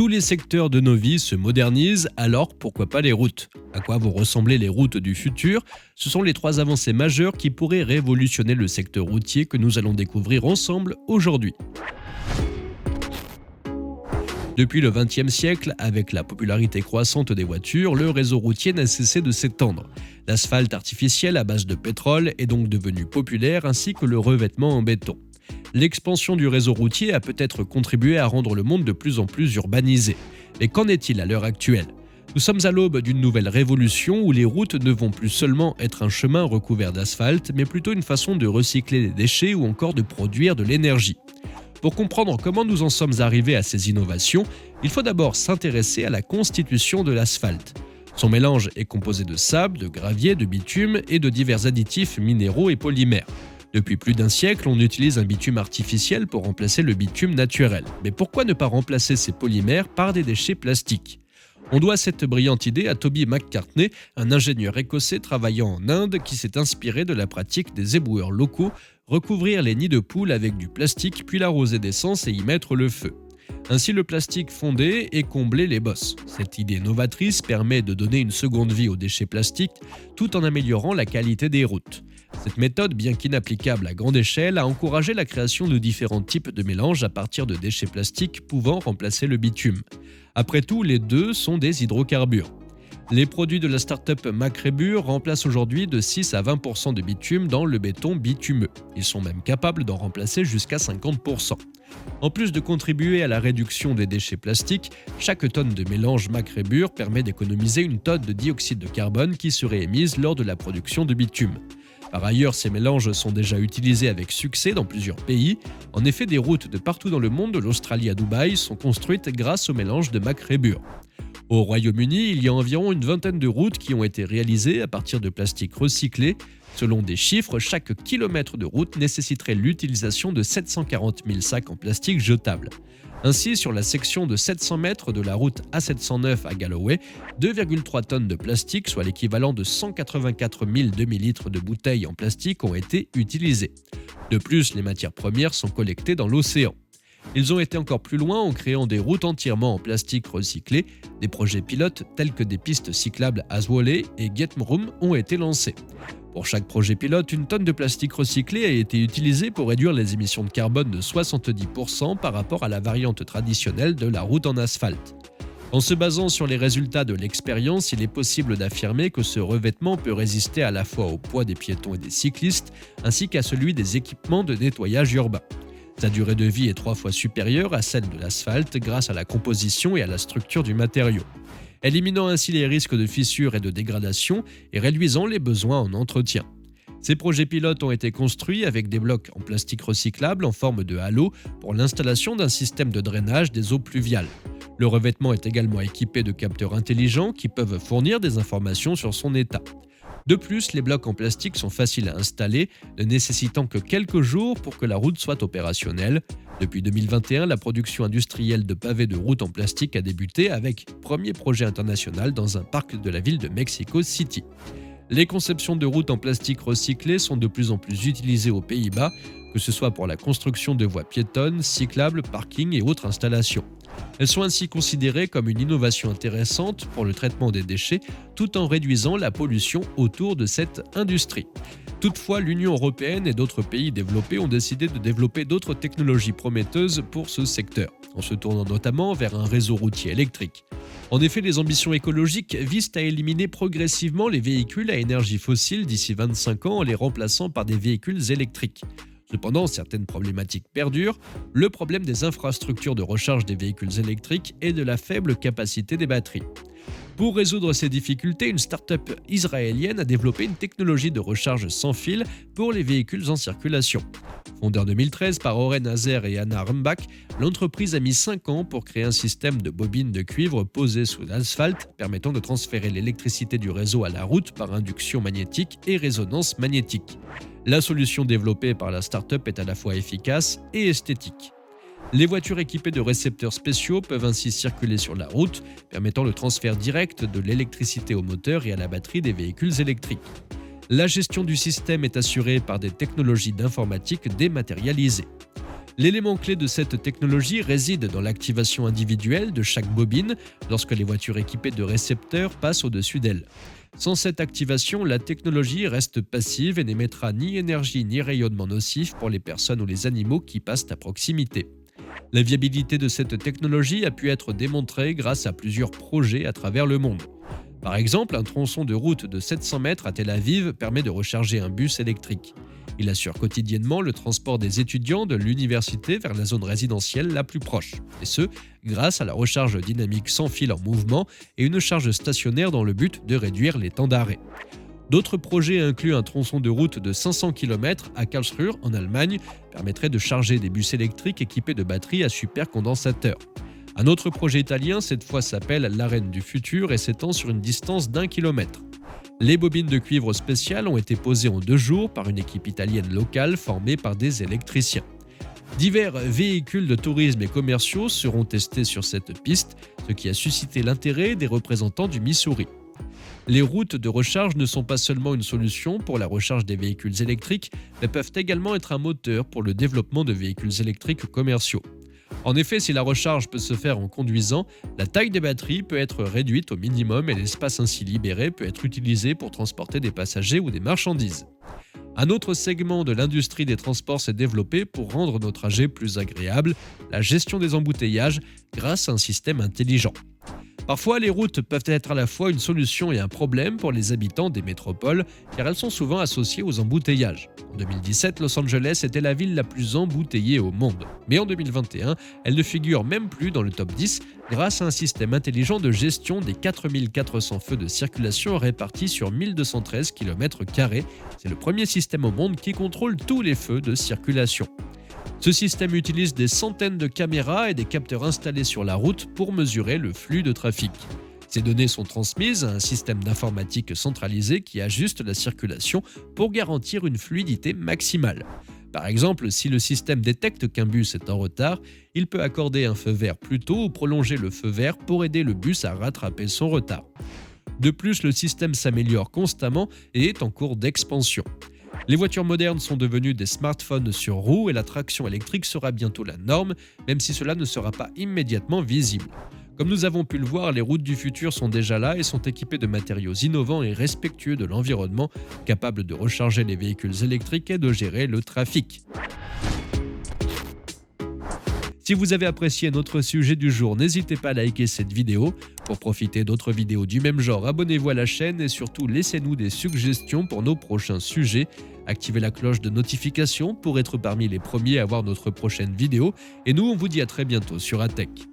Tous les secteurs de nos vies se modernisent, alors pourquoi pas les routes? À quoi vont ressembler les routes du futur? Ce sont les 3 avancées majeures qui pourraient révolutionner le secteur routier que nous allons découvrir ensemble aujourd'hui. Depuis le XXe siècle, avec la popularité croissante des voitures, le réseau routier n'a cessé de s'étendre. L'asphalte artificiel à base de pétrole est donc devenu populaire, ainsi que le revêtement en béton. L'expansion du réseau routier a peut-être contribué à rendre le monde de plus en plus urbanisé. Mais qu'en est-il à l'heure actuelle? Nous sommes à l'aube d'une nouvelle révolution où les routes ne vont plus seulement être un chemin recouvert d'asphalte, mais plutôt une façon de recycler les déchets ou encore de produire de l'énergie. Pour comprendre comment nous en sommes arrivés à ces innovations, il faut d'abord s'intéresser à la constitution de l'asphalte. Son mélange est composé de sable, de gravier, de bitume et de divers additifs minéraux et polymères. Depuis plus d'un siècle, on utilise un bitume artificiel pour remplacer le bitume naturel. Mais pourquoi ne pas remplacer ces polymères par des déchets plastiques? On doit cette brillante idée à Toby McCartney, un ingénieur écossais travaillant en Inde qui s'est inspiré de la pratique des éboueurs locaux, recouvrir les nids de poules avec du plastique puis l'arroser d'essence et y mettre le feu. Ainsi, le plastique fondait et comblait les bosses. Cette idée novatrice permet de donner une seconde vie aux déchets plastiques tout en améliorant la qualité des routes. Cette méthode, bien qu'inapplicable à grande échelle, a encouragé la création de différents types de mélanges à partir de déchets plastiques pouvant remplacer le bitume. Après tout, les deux sont des hydrocarbures. Les produits de la start-up Macrébur remplacent aujourd'hui de 6 à 20% de bitume dans le béton bitumeux. Ils sont même capables d'en remplacer jusqu'à 50%. En plus de contribuer à la réduction des déchets plastiques, chaque tonne de mélange Macrébur permet d'économiser une tonne de dioxyde de carbone qui serait émise lors de la production de bitume. Par ailleurs, ces mélanges sont déjà utilisés avec succès dans plusieurs pays. En effet, des routes de partout dans le monde, de l'Australie à Dubaï, sont construites grâce au mélange de Macrébur. Au Royaume-Uni, il y a environ une vingtaine de routes qui ont été réalisées à partir de plastique recyclé. Selon des chiffres, chaque kilomètre de route nécessiterait l'utilisation de 740 000 sacs en plastique jetables. Ainsi, sur la section de 700 mètres de la route A709 à Galloway, 2,3 tonnes de plastique, soit l'équivalent de 184 000 demi-litres de bouteilles en plastique, ont été utilisées. De plus, les matières premières sont collectées dans l'océan. Ils ont été encore plus loin en créant des routes entièrement en plastique recyclé. Des projets pilotes tels que des pistes cyclables à Zwolle et Getmrum ont été lancés. Pour chaque projet pilote, une tonne de plastique recyclé a été utilisée pour réduire les émissions de carbone de 70% par rapport à la variante traditionnelle de la route en asphalte. En se basant sur les résultats de l'expérience, il est possible d'affirmer que ce revêtement peut résister à la fois au poids des piétons et des cyclistes, ainsi qu'à celui des équipements de nettoyage urbain. Sa durée de vie est 3 fois supérieure à celle de l'asphalte grâce à la composition et à la structure du matériau, éliminant ainsi les risques de fissures et de dégradation et réduisant les besoins en entretien. Ces projets pilotes ont été construits avec des blocs en plastique recyclable en forme de halo pour l'installation d'un système de drainage des eaux pluviales. Le revêtement est également équipé de capteurs intelligents qui peuvent fournir des informations sur son état. De plus, les blocs en plastique sont faciles à installer, ne nécessitant que quelques jours pour que la route soit opérationnelle. Depuis 2021, la production industrielle de pavés de route en plastique a débuté avec premier projet international dans un parc de la ville de Mexico City. Les conceptions de routes en plastique recyclé sont de plus en plus utilisées aux Pays-Bas, que ce soit pour la construction de voies piétonnes, cyclables, parkings et autres installations. Elles sont ainsi considérées comme une innovation intéressante pour le traitement des déchets tout en réduisant la pollution autour de cette industrie. Toutefois, l'Union européenne et d'autres pays développés ont décidé de développer d'autres technologies prometteuses pour ce secteur, en se tournant notamment vers un réseau routier électrique. En effet, les ambitions écologiques visent à éliminer progressivement les véhicules à énergie fossile d'ici 25 ans en les remplaçant par des véhicules électriques. Cependant, certaines problématiques perdurent, le problème des infrastructures de recharge des véhicules électriques et de la faible capacité des batteries. Pour résoudre ces difficultés, une start-up israélienne a développé une technologie de recharge sans fil pour les véhicules en circulation. Fondée en 2013 par Oren Hazer et Anna Rambach, l'entreprise a mis 5 ans pour créer un système de bobines de cuivre posées sous l'asphalte permettant de transférer l'électricité du réseau à la route par induction magnétique et résonance magnétique. La solution développée par la start-up est à la fois efficace et esthétique. Les voitures équipées de récepteurs spéciaux peuvent ainsi circuler sur la route, permettant le transfert direct de l'électricité au moteur et à la batterie des véhicules électriques. La gestion du système est assurée par des technologies d'informatique dématérialisées. L'élément clé de cette technologie réside dans l'activation individuelle de chaque bobine lorsque les voitures équipées de récepteurs passent au-dessus d'elles. Sans cette activation, la technologie reste passive et n'émettra ni énergie ni rayonnement nocif pour les personnes ou les animaux qui passent à proximité. La viabilité de cette technologie a pu être démontrée grâce à plusieurs projets à travers le monde. Par exemple, un tronçon de route de 700 mètres à Tel Aviv permet de recharger un bus électrique. Il assure quotidiennement le transport des étudiants de l'université vers la zone résidentielle la plus proche, et ce, grâce à la recharge dynamique sans fil en mouvement et une charge stationnaire dans le but de réduire les temps d'arrêt. D'autres projets incluent un tronçon de route de 500 km à Karlsruhe en Allemagne, permettrait de charger des bus électriques équipés de batteries à supercondensateur. Un autre projet italien, cette fois s'appelle l'Arène du futur et s'étend sur une distance d'1 kilomètre. Les bobines de cuivre spéciales ont été posées en 2 jours par une équipe italienne locale formée par des électriciens. Divers véhicules de tourisme et commerciaux seront testés sur cette piste, ce qui a suscité l'intérêt des représentants du Missouri. Les routes de recharge ne sont pas seulement une solution pour la recharge des véhicules électriques, mais peuvent également être un moteur pour le développement de véhicules électriques commerciaux. En effet, si la recharge peut se faire en conduisant, la taille des batteries peut être réduite au minimum et l'espace ainsi libéré peut être utilisé pour transporter des passagers ou des marchandises. Un autre segment de l'industrie des transports s'est développé pour rendre nos trajets plus agréables, la gestion des embouteillages grâce à un système intelligent. Parfois, les routes peuvent être à la fois une solution et un problème pour les habitants des métropoles, car elles sont souvent associées aux embouteillages. En 2017, Los Angeles était la ville la plus embouteillée au monde. Mais en 2021, elle ne figure même plus dans le top 10 grâce à un système intelligent de gestion des 4400 feux de circulation répartis sur 1213 km². C'est le premier système au monde qui contrôle tous les feux de circulation. Ce système utilise des centaines de caméras et des capteurs installés sur la route pour mesurer le flux de trafic. Ces données sont transmises à un système d'informatique centralisé qui ajuste la circulation pour garantir une fluidité maximale. Par exemple, si le système détecte qu'un bus est en retard, il peut accorder un feu vert plus tôt ou prolonger le feu vert pour aider le bus à rattraper son retard. De plus, le système s'améliore constamment et est en cours d'expansion. Les voitures modernes sont devenues des smartphones sur roues et la traction électrique sera bientôt la norme, même si cela ne sera pas immédiatement visible. Comme nous avons pu le voir, les routes du futur sont déjà là et sont équipées de matériaux innovants et respectueux de l'environnement, capables de recharger les véhicules électriques et de gérer le trafic. Si vous avez apprécié notre sujet du jour, n'hésitez pas à liker cette vidéo. Pour profiter d'autres vidéos du même genre, abonnez-vous à la chaîne et surtout laissez-nous des suggestions pour nos prochains sujets. Activez la cloche de notification pour être parmi les premiers à voir notre prochaine vidéo. Et nous, on vous dit à très bientôt sur ATech.